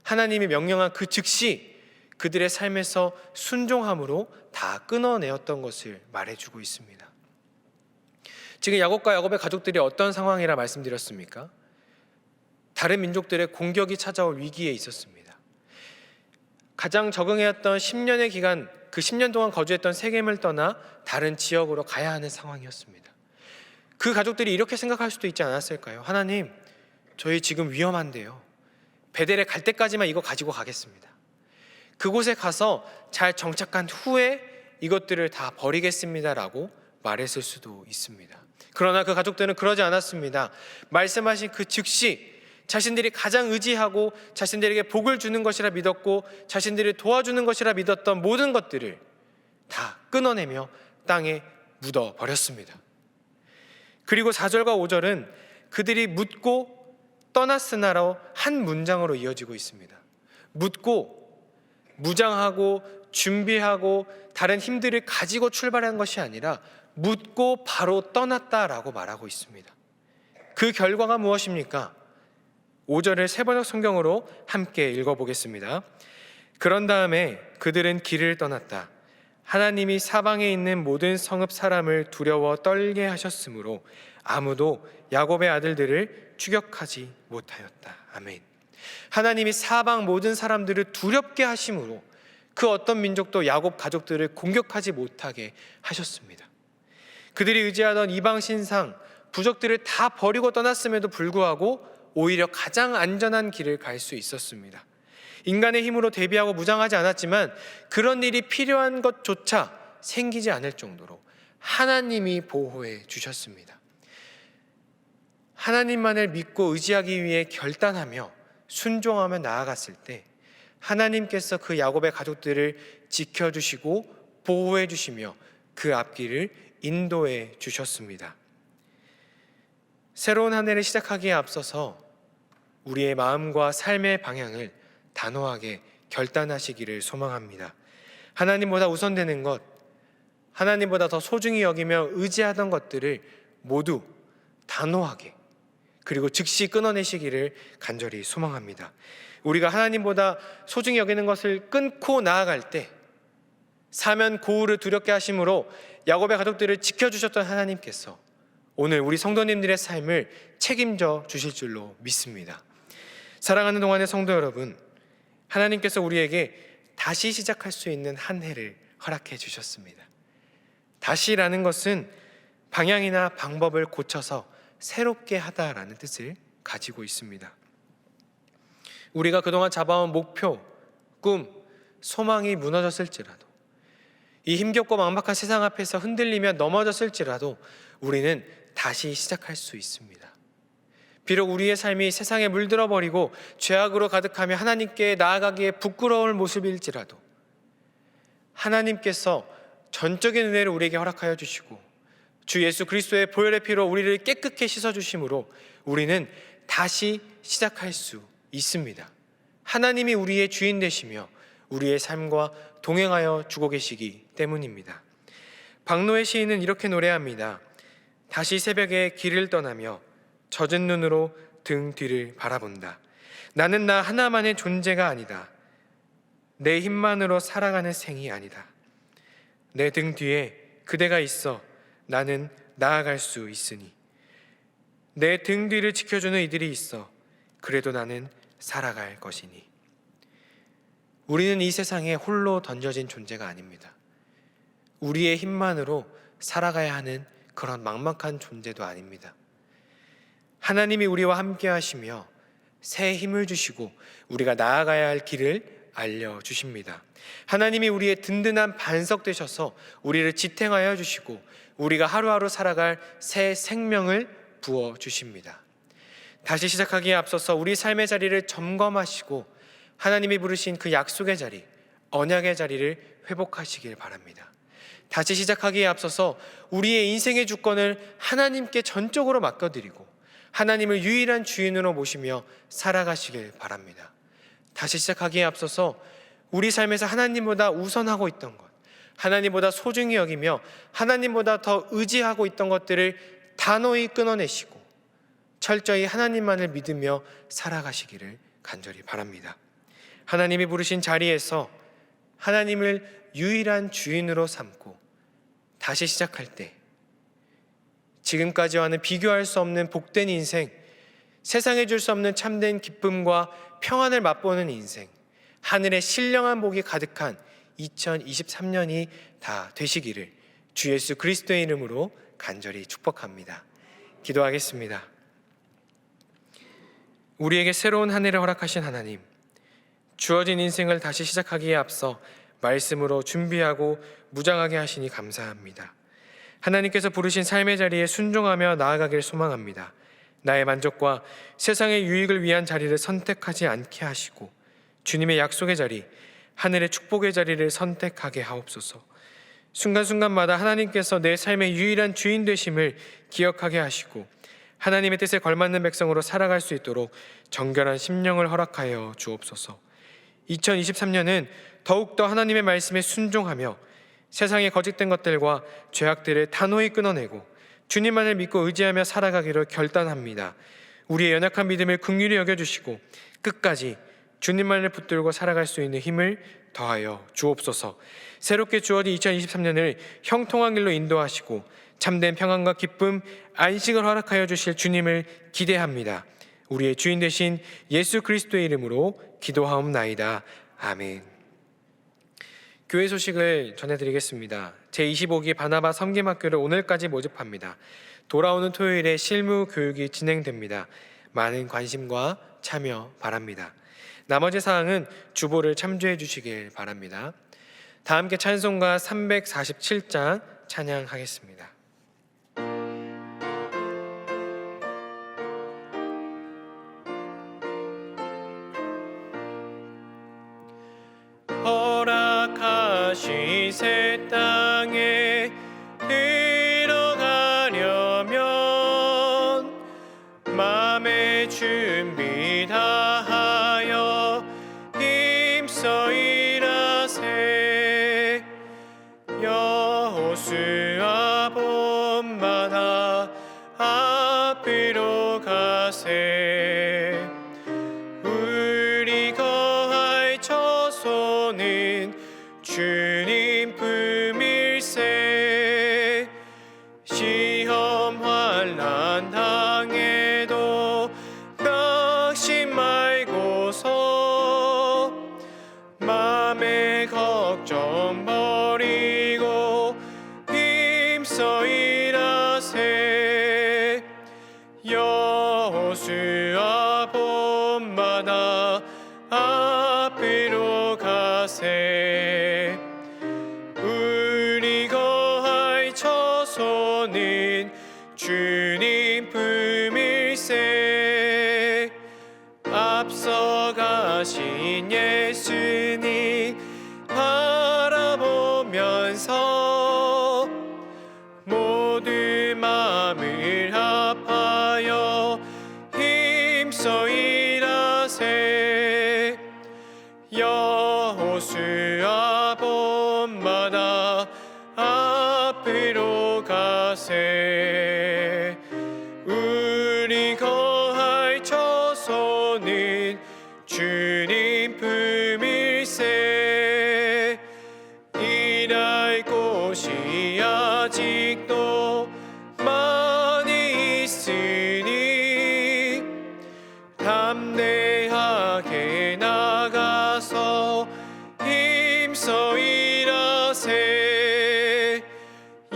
하나님이 명령한 그 즉시 그들의 삶에서 순종함으로 다 끊어내었던 것을 말해주고 있습니다. 지금 야곱과 야곱의 가족들이 어떤 상황이라 말씀드렸습니까? 다른 민족들의 공격이 찾아올 위기에 있었습니다. 가장 적응해왔던 10년의 기간, 그 10년 동안 거주했던 세겜을 떠나 다른 지역으로 가야 하는 상황이었습니다. 그 가족들이 이렇게 생각할 수도 있지 않았을까요? 하나님, 저희 지금 위험한데요. 베델에 갈 때까지만 이거 가지고 가겠습니다. 그곳에 가서 잘 정착한 후에 이것들을 다 버리겠습니다라고 말했을 수도 있습니다. 그러나 그 가족들은 그러지 않았습니다. 말씀하신 그 즉시 자신들이 가장 의지하고 자신들에게 복을 주는 것이라 믿었고 자신들을 도와주는 것이라 믿었던 모든 것들을 다 끊어내며 땅에 묻어버렸습니다. 그리고 4절과 5절은 그들이 묻고 떠났으나로 한 문장으로 이어지고 있습니다. 묻고 무장하고 준비하고 다른 힘들을 가지고 출발한 것이 아니라 묻고 바로 떠났다라고 말하고 있습니다. 그 결과가 무엇입니까? 5절을 세번역 성경으로 함께 읽어보겠습니다. 그런 다음에 그들은 길을 떠났다. 하나님이 사방에 있는 모든 성읍 사람을 두려워 떨게 하셨으므로 아무도 야곱의 아들들을 추격하지 못하였다. 아멘. 하나님이 사방 모든 사람들을 두렵게 하심으로 그 어떤 민족도 야곱 가족들을 공격하지 못하게 하셨습니다. 그들이 의지하던 이방 신상, 부족들을 다 버리고 떠났음에도 불구하고 오히려 가장 안전한 길을 갈 수 있었습니다. 인간의 힘으로 대비하고 무장하지 않았지만 그런 일이 필요한 것조차 생기지 않을 정도로 하나님이 보호해 주셨습니다. 하나님만을 믿고 의지하기 위해 결단하며 순종하며 나아갔을 때 하나님께서 그 야곱의 가족들을 지켜주시고 보호해 주시며 그 앞길을 인도해 주셨습니다. 새로운 한 해를 시작하기에 앞서서 우리의 마음과 삶의 방향을 단호하게 결단하시기를 소망합니다. 하나님보다 우선되는 것, 하나님보다 더 소중히 여기며 의지하던 것들을 모두 단호하게 그리고 즉시 끊어내시기를 간절히 소망합니다. 우리가 하나님보다 소중히 여기는 것을 끊고 나아갈 때 사면 고울을 두렵게 하심으로 야곱의 가족들을 지켜주셨던 하나님께서 오늘 우리 성도님들의 삶을 책임져 주실 줄로 믿습니다. 사랑하는 동안의 성도 여러분, 하나님께서 우리에게 다시 시작할 수 있는 한 해를 허락해 주셨습니다. 다시라는 것은 방향이나 방법을 고쳐서 새롭게 하다라는 뜻을 가지고 있습니다. 우리가 그동안 잡아온 목표, 꿈, 소망이 무너졌을지라도 이 힘겹고 막막한 세상 앞에서 흔들리며 넘어졌을지라도 우리는 다시 시작할 수 있습니다. 비록 우리의 삶이 세상에 물들어 버리고 죄악으로 가득하며 하나님께 나아가기에 부끄러울 모습일지라도 하나님께서 전적인 은혜를 우리에게 허락하여 주시고 주 예수 그리스도의 보혈의 피로 우리를 깨끗게 씻어 주심으로 우리는 다시 시작할 수 있습니다. 하나님이 우리의 주인 되시며 우리의 삶과 동행하여 주고 계시기 때문입니다. 박노해 시인은 이렇게 노래합니다. 다시 새벽에 길을 떠나며 젖은 눈으로 등 뒤를 바라본다. 나는 나 하나만의 존재가 아니다. 내 힘만으로 살아가는 생이 아니다. 내 등 뒤에 그대가 있어 나는 나아갈 수 있으니 내 등 뒤를 지켜주는 이들이 있어 그래도 나는 살아갈 것이니. 우리는 이 세상에 홀로 던져진 존재가 아닙니다. 우리의 힘만으로 살아가야 하는 그런 막막한 존재도 아닙니다. 하나님이 우리와 함께 하시며 새 힘을 주시고 우리가 나아가야 할 길을 알려주십니다. 하나님이 우리의 든든한 반석 되셔서 우리를 지탱하여 주시고 우리가 하루하루 살아갈 새 생명을 부어주십니다. 다시 시작하기에 앞서서 우리 삶의 자리를 점검하시고 하나님이 부르신 그 약속의 자리, 언약의 자리를 회복하시길 바랍니다. 다시 시작하기에 앞서서 우리의 인생의 주권을 하나님께 전적으로 맡겨드리고 하나님을 유일한 주인으로 모시며 살아가시길 바랍니다. 다시 시작하기에 앞서서 우리 삶에서 하나님보다 우선하고 있던 것, 하나님보다 소중히 여기며 하나님보다 더 의지하고 있던 것들을 단호히 끊어내시고 철저히 하나님만을 믿으며 살아가시기를 간절히 바랍니다. 하나님이 부르신 자리에서 하나님을 유일한 주인으로 삼고 다시 시작할 때 지금까지와는 비교할 수 없는 복된 인생, 세상에 줄 수 없는 참된 기쁨과 평안을 맛보는 인생, 하늘의 신령한 복이 가득한 2023년이 다 되시기를 주 예수 그리스도의 이름으로 간절히 축복합니다. 기도하겠습니다. 우리에게 새로운 한 해를 허락하신 하나님, 주어진 인생을 다시 시작하기에 앞서 말씀으로 준비하고 무장하게 하시니 감사합니다. 하나님께서 부르신 삶의 자리에 순종하며 나아가길 소망합니다. 나의 만족과 세상의 유익을 위한 자리를 선택하지 않게 하시고 주님의 약속의 자리, 하늘의 축복의 자리를 선택하게 하옵소서. 순간순간마다 하나님께서 내 삶의 유일한 주인 되심을 기억하게 하시고 하나님의 뜻에 걸맞는 백성으로 살아갈 수 있도록 정결한 심령을 허락하여 주옵소서. 2023년은 더욱더 하나님의 말씀에 순종하며 세상의 거짓된 것들과 죄악들을 단호히 끊어내고 주님만을 믿고 의지하며 살아가기로 결단합니다. 우리의 연약한 믿음을 긍휼히 여겨주시고 끝까지 주님만을 붙들고 살아갈 수 있는 힘을 더하여 주옵소서. 새롭게 주어진 2023년을 형통한 길로 인도하시고 참된 평안과 기쁨, 안식을 허락하여 주실 주님을 기대합니다. 우리의 주인 되신 예수 그리스도의 이름으로 기도하옵나이다. 아멘. 교회 소식을 전해드리겠습니다. 제25기 바나바 섬김학교를 오늘까지 모집합니다. 돌아오는 토요일에 실무 교육이 진행됩니다. 많은 관심과 참여 바랍니다. 나머지 사항은 주보를 참조해 주시길 바랍니다. 다 함께 찬송가 347장 찬양하겠습니다. 허락하신 새 땅에 들어가려면 마음의 준비 다하여 힘써 일하세. 여호수아 본받아 앞으로 가세. 우리 거할 처소는 주님 품일세. 시험 환난 당해도 낙심 말고서 맘의 걱정 버리고 힘써 일하세. 여호수아 본받아 앞으로 가세. 우리 거할 처소는 주님 품일세. 하신 예수님 바라보면서 모든 마음을 합하여 힘써 일하세. 여호수아 본받아 앞으로 가세. 우리 거할 처소는 주님 품일세. 일할 곳이 아직도 많이 있으니 담대하게 나가서 힘써 일하세.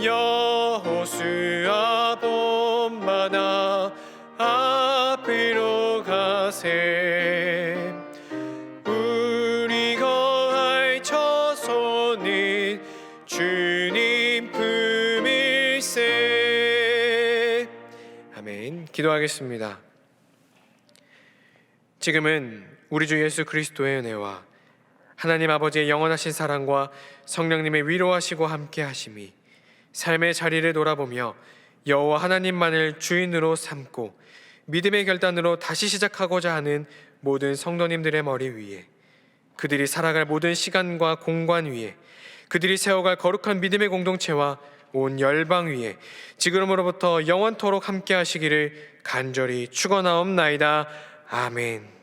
여호수아 본받아 앞으로 가세. 우리 거할 처소는 주님 품일세. 아멘. 기도하겠습니다. 지금은 우리 주 예수 그리스도의 은혜와 하나님 아버지의 영원하신 사랑과 성령님의 위로하시고 함께 하심이 삶의 자리를 돌아보며 여호와 하나님만을 주인으로 삼고 믿음의 결단으로 다시 시작하고자 하는 모든 성도님들의 머리 위에, 그들이 살아갈 모든 시간과 공간 위에, 그들이 세워갈 거룩한 믿음의 공동체와 온 열방 위에 지금으로부터 영원토록 함께 하시기를 간절히 축원하옵나이다. 아멘.